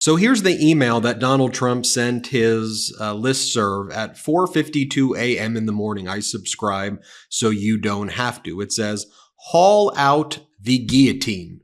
So here's the email that Donald Trump sent his listserv at 4:52 a.m. in the morning. I subscribe so you don't have to. It says, "Haul out the guillotine."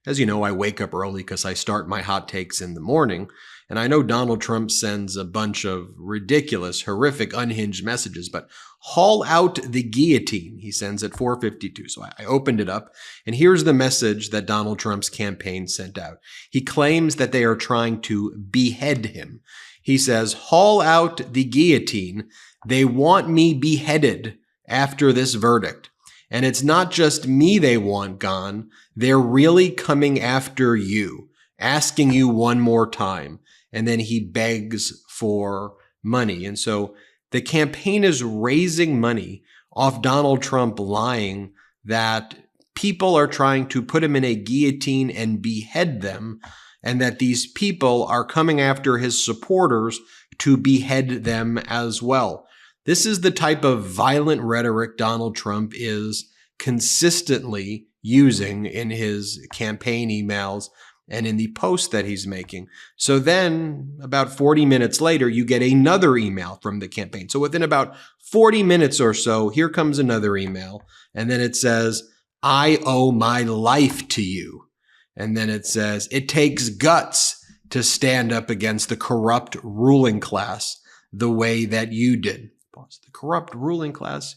As you know, I wake up early because I start my hot takes in the morning. And I know Donald Trump sends a bunch of ridiculous, horrific, unhinged messages, but haul out the guillotine, he sends at 4:52. So I opened it up, and here's the message that Donald Trump's campaign sent out. He claims that they are trying to behead him. He says, "Haul out the guillotine. They want me beheaded after this verdict. And it's not just me they want gone. They're really coming after you, asking you one more time." And then he begs for money. And so the campaign is raising money off Donald Trump lying that people are trying to put him in a guillotine and behead them, and that these people are coming after his supporters to behead them as well. This is the type of violent rhetoric Donald Trump is consistently using in his campaign emails and in the post that he's making. So then about 40 minutes later, you get another email from the campaign. So within about 40 minutes or so, here comes another email. And then it says, "I owe my life to you." And then it says, "It takes guts to stand up against the corrupt ruling class the way that you did." Pause. The corrupt ruling class?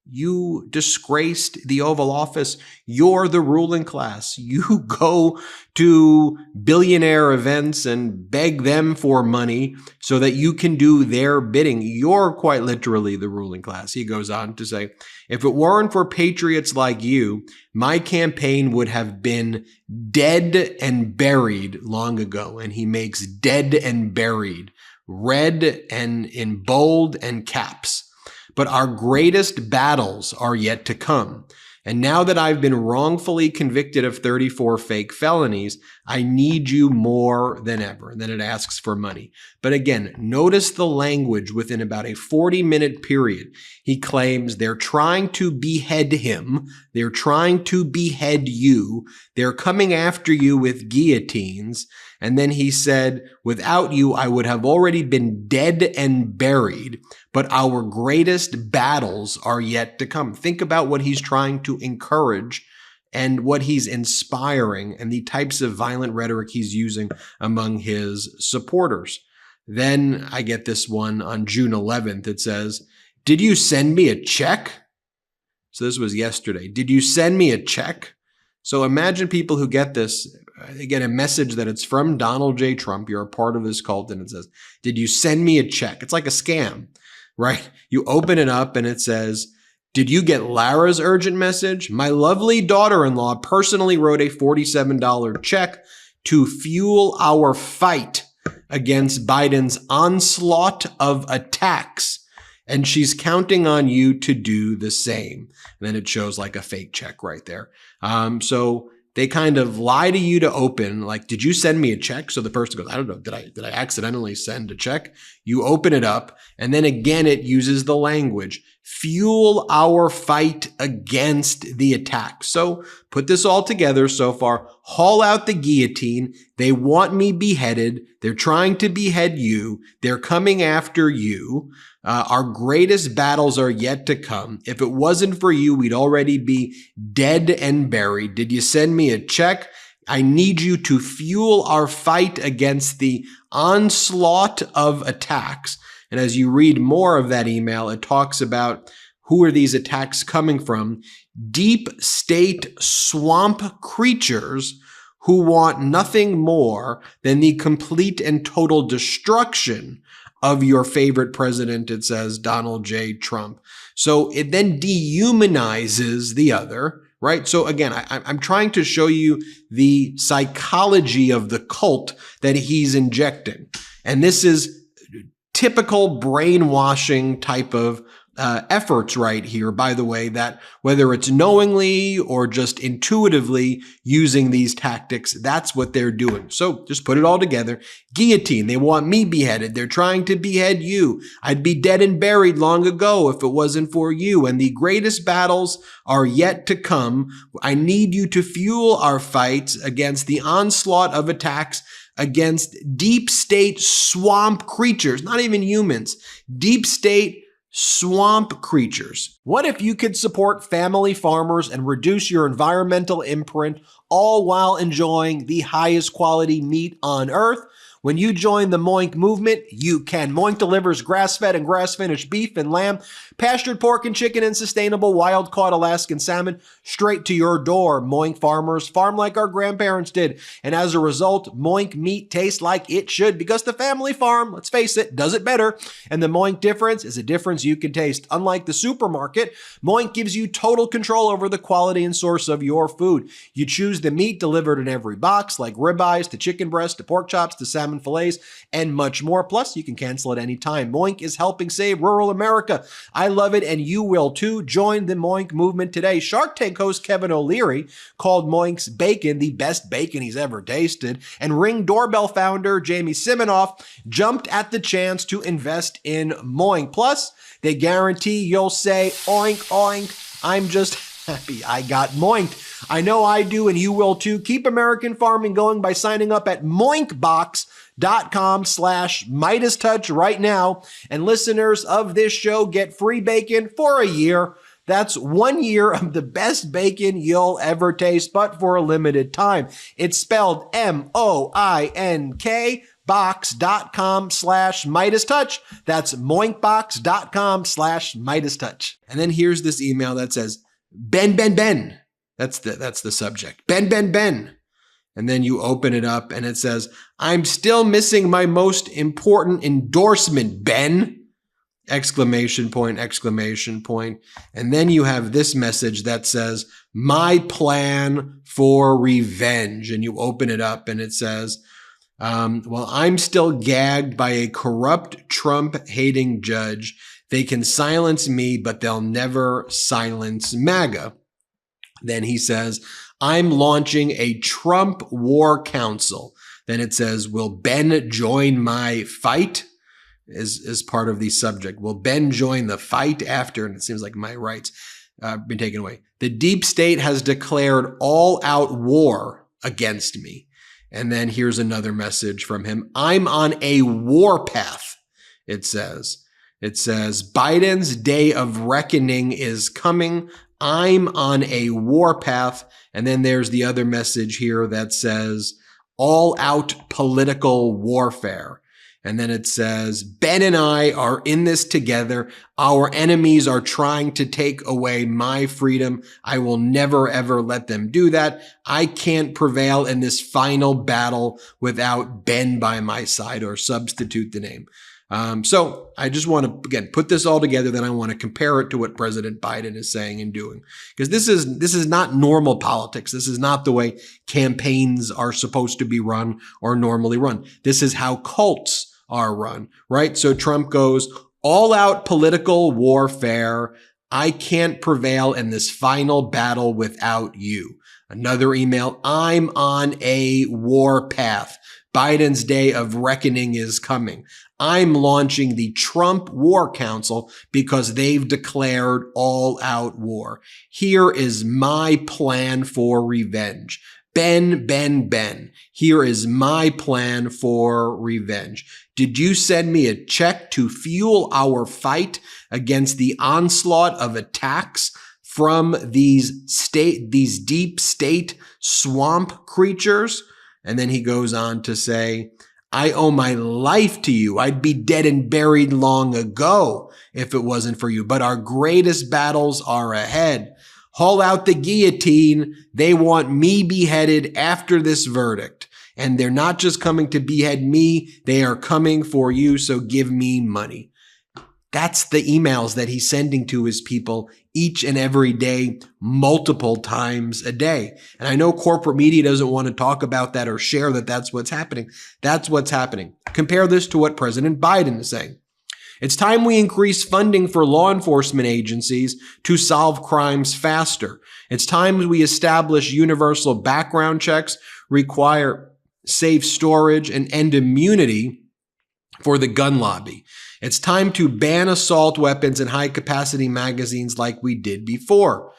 You disgraced the Oval Office. You're the ruling class. You go to billionaire events and beg them for money so that you can do their bidding. You're quite literally the ruling class. He goes on to say, "If it weren't for patriots like you, my campaign would have been dead and buried long ago." And he makes "dead and buried" red and in bold and caps. "But our greatest battles are yet to come. And now that I've been wrongfully convicted of 34 fake felonies, I need you more than ever." And then it asks for money. But again, notice the language within about a 40-minute period. He claims they're trying to behead him. They're trying to behead you. They're coming after you with guillotines. And then he said, "Without you, I would have already been dead and buried, but our greatest battles are yet to come." Think about what he's trying to encourage and what he's inspiring and the types of violent rhetoric he's using among his supporters. Then I get this one on June 11th. It says, "Did you send me a check?" So this was yesterday. "Did you send me a check?" So imagine people who get this, they get a message that it's from Donald J. Trump. You're a part of this cult. And it says, "Did you send me a check?" It's like a scam, right? You open it up and it says, "Did you get Lara's urgent message? My lovely daughter-in-law personally wrote a $47 check to fuel our fight against Biden's onslaught of attacks. And she's counting on you to do the same." And then it shows like a fake check right there. So they kind of lie to you to open, like, "Did you send me a check?" So the person goes, "I don't know. Did I accidentally send a check?" You open it up, and then again it uses the language, "fuel our fight against the attack." So put this all together so far. Haul out the guillotine. They want me beheaded. They're trying to behead you. They're coming after you. Our greatest battles are yet to come. If it wasn't for you, we'd already be dead and buried. Did you send me a check? I need you to fuel our fight against the onslaught of attacks. And as you read more of that email, it talks about who are these attacks coming from? Deep state swamp creatures who want nothing more than the complete and total destruction of your favorite president, it says, Donald J. Trump. So it then dehumanizes the other, right? So again, I'm trying to show you the psychology of the cult that he's injecting. And this is typical brainwashing type of efforts right here, by the way, that whether it's knowingly or just intuitively using these tactics, that's what they're doing. So just put it all together. Guillotine, they want me beheaded. They're trying to behead you. I'd be dead and buried long ago if it wasn't for you. And the greatest battles are yet to come. I need you to fuel our fights against the onslaught of attacks against deep state swamp creatures, not even humans, deep state swamp creatures. What if you could support family farmers and reduce your environmental imprint, all while enjoying the highest quality meat on earth? When you join the Moink movement, you can. Moink delivers grass-fed and grass-finished beef and lamb, pastured pork and chicken, and sustainable wild-caught Alaskan salmon straight to your door. Moink farmers farm like our grandparents did, and as a result, Moink meat tastes like it should because the family farm, let's face it, does it better. And the Moink difference is a difference you can taste. Unlike the supermarket, Moink gives you total control over the quality and source of your food. You choose the meat delivered in every box, like ribeyes to chicken breast to pork chops to salmon fillets, and much more. Plus, you can cancel at any time. Moink is helping save rural America. I love it, and you will too. Join the Moink movement today. Shark Tank host Kevin O'Leary called Moink's bacon the best bacon he's ever tasted, and Ring Doorbell founder Jamie Siminoff jumped at the chance to invest in Moink. Plus, they guarantee you'll say, oink, oink, I'm just happy I got moinked. I know I do, and you will too. Keep American farming going by signing up at moinkbox.com/MeidasTouch right now. And listeners of this show get free bacon for a year. That's 1 year of the best bacon you'll ever taste, but for a limited time. It's spelled MOINK box.com/MeidasTouch. That's moinkbox.com/MeidasTouch. And then here's this email that says, Ben, Ben, Ben. That's the subject. Ben, Ben, Ben. And then you open it up and it says, I'm still missing my most important endorsement, Ben. Exclamation point, exclamation point. And then you have this message that says, my plan for revenge. And you open it up and it says, well, I'm still gagged by a corrupt Trump-hating judge. They can silence me, but they'll never silence MAGA. Then he says, I'm launching a Trump War Council. Then it says, will Ben join my fight? Is part of the subject. Will Ben join the fight after? And it seems like my rights have been taken away. The deep state has declared all-out war against me. And then here's another message from him. I'm on a warpath, it says. It says, Biden's day of reckoning is coming. I'm on a warpath. And then there's the other message here that says, all-out political warfare. And then it says, Ben and I are in this together. Our enemies are trying to take away my freedom. I will never, ever let them do that. I can't prevail in this final battle without Ben by my side, or substitute the name. So I just want to, again, put this all together. Then I want to compare it to what President Biden is saying and doing, because this is not normal politics. This is not the way campaigns are supposed to be run or normally run. This is how cults are run, right? So Trump goes all out political warfare. I can't prevail in this final battle without you. Another email. I'm on a war path. Biden's day of reckoning is coming. I'm launching the Trump War Council because they've declared all-out war. Here is my plan for revenge. Ben, Ben, Ben. Here is my plan for revenge. Did you send me a check to fuel our fight against the onslaught of attacks from these deep state swamp creatures? And then he goes on to say, I owe my life to you. I'd be dead and buried long ago if it wasn't for you. But our greatest battles are ahead. Haul out the guillotine. They want me beheaded after this verdict. And they're not just coming to behead me. They are coming for you. So give me money. That's the emails that he's sending to his people each and every day, multiple times a day. And I know corporate media doesn't want to talk about that or share that that's what's happening. That's what's happening. Compare this to what President Biden is saying. It's time we increase funding for law enforcement agencies to solve crimes faster. It's time we establish universal background checks, require safe storage, and end immunity for the gun lobby. It's time to ban assault weapons and high-capacity magazines like we did before.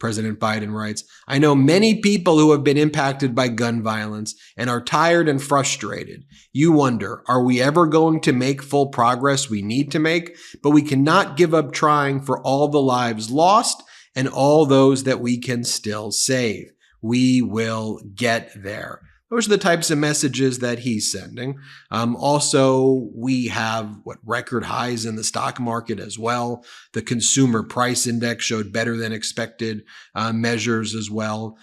President Biden writes, I know many people who have been impacted by gun violence and are tired and frustrated. You wonder, are we ever going to make full progress we need to make? But we cannot give up trying for all the lives lost and all those that we can still save. We will get there. Those are the types of messages that he's sending. Also, we have record highs in the stock market as well. The consumer price index showed better than expected measures as well.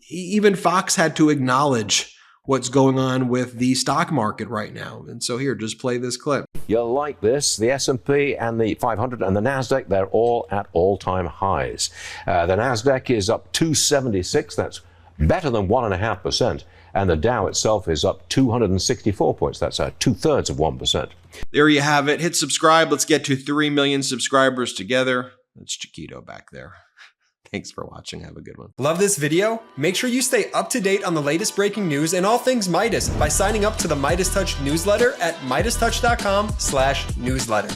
Even Fox had to acknowledge what's going on with the stock market right now. And so here, just play this clip. You'll like this. The S&P and the 500 and the NASDAQ, they're all at all-time highs. The NASDAQ is up 276. That's better than 1.5%. And the Dow itself is up 264 points. That's 2/3 of 1%. There you have it. Hit subscribe. Let's get to 3 million subscribers together. That's Chiquito back there. Thanks for watching. Have a good one. Love this video? Make sure you stay up to date on the latest breaking news and all things Midas by signing up to the MeidasTouch newsletter at MeidasTouch.com/newsletter.